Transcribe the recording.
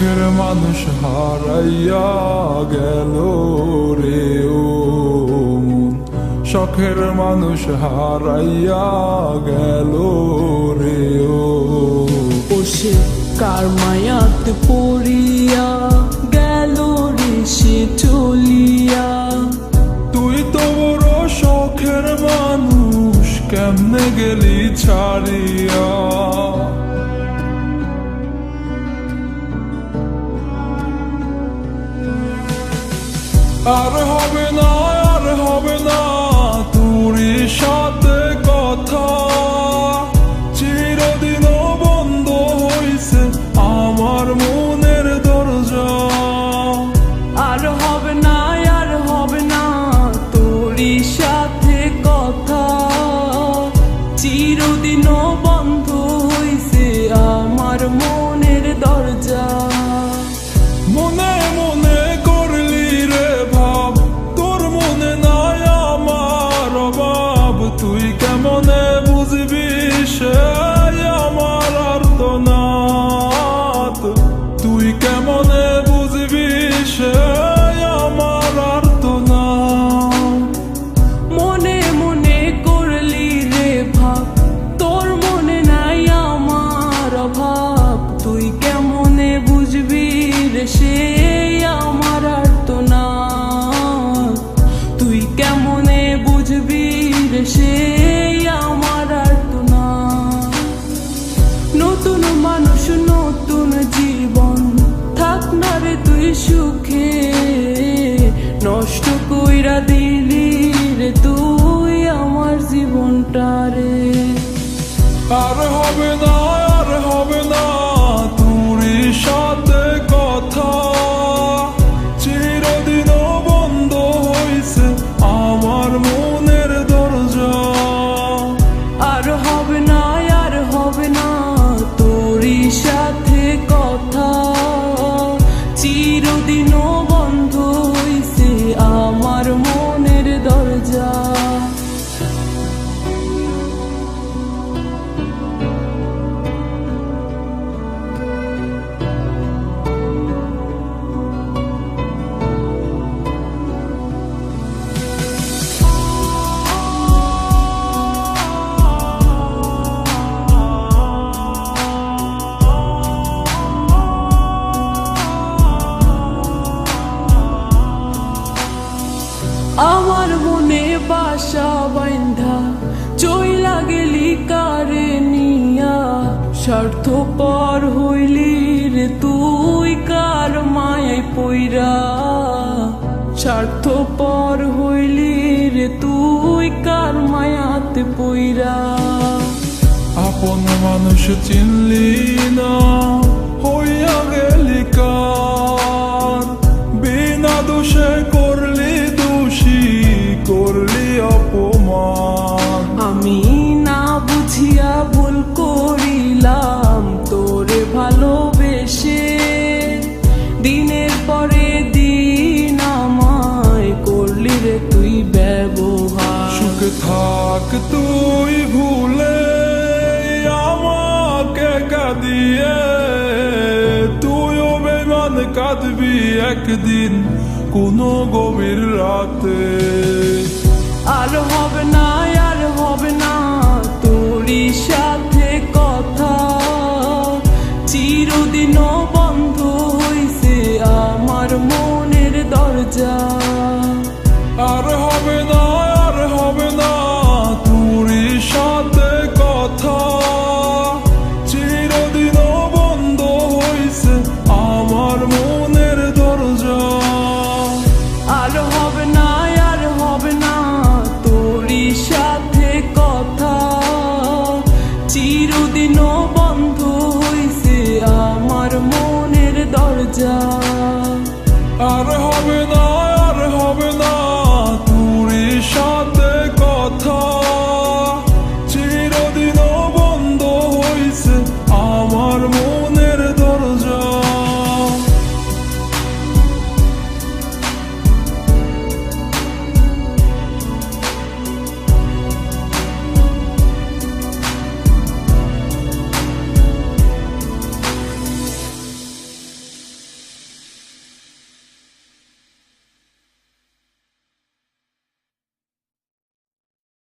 শখের মানুষ হারাইয়া গেল রে ও মন, শখের মানুষ হারাইয়া গেল রে ও। সে কার মায়াতে পড়িয়া গেল রে সে চলিয়া। তুই তো বড় শখের মানুষ, কেমনে গেলি ছাড়িয়া। আর হবে না, আর হবে না তোরই সাথে কথা, চিরদিন বন্ধ হইছে আমার মনের দরজা। আর হবে না, আর হবে না তোরই সাথে কথা, চিরদিন বন্ধ হইছে আমার মনের দরজা। মনে মনে করলি রে ভাব, তোর মনে নাই আমার অভাব। তুই কেমনে বুঝবি সে আমার আর্তনাদ, তুই কেমনে বুঝবি সে আমার আর্তনাদ। মনে মনে করলি রে ভাব, তোর মনে নাই আমার অভাব। তুই কেমনে বুঝবি রে সে আমার আর্তনাদ, তুই কেমনে বুঝবি রে সে আমার আর্তনাদ। নতুন মানুষ নতুন জীবন, থাক না রে তুই সুখে, নষ্ট কইরা দিলি রে তুই আমার জীবনটা রে। আর হবে না, আর হবে না তোরই সাথে কথা, চিরদিন বন্ধ হইছে আমার মনের দরজা। আর হবে না, আর হবে না তোরই সাথে কথা, চিরদিন বন্ধ হইছে আমার মনের দরজা। আমার মনে বাসা বাইন্ধা চইলা গেলি কারে নিয়া, স্বার্থপর হইলি রে তুই কার মায়ায় পইরা। স্বার্থপর হইলি রে তুই কার মায়াতে পইরা। আপন মানুষ চিনলি না, হইয়া গেলি কার, বিনা দোষে করলি দোষী, করলি অপমান। আমি না বুঝিয়া ভুল করিলাম তোরে ভালোবেসে, দিনের পরে দিন আমায় করলি রে তুই ব্যবহার। সুখে থাক তুই ভুলে আমাকে কাঁদিয়ে, তুইও বেমান কাঁদবি একদিন কোনো গভীর রাতে। আর হবে না, আর হবে না তোরই সাথে কথা, চিরদিন বন্ধ হইছে আমার মনের দরজা। আর হবে না, আর হবে না তোরই সাথে কথা, চিরদিন বন্ধ হইছে আমার মনের দরজা। আর হবে না, আর হবে না তোরই সাথে কথা, চিরদিন বন্ধ হইছে আমার মনের দরজা। আর হবে না,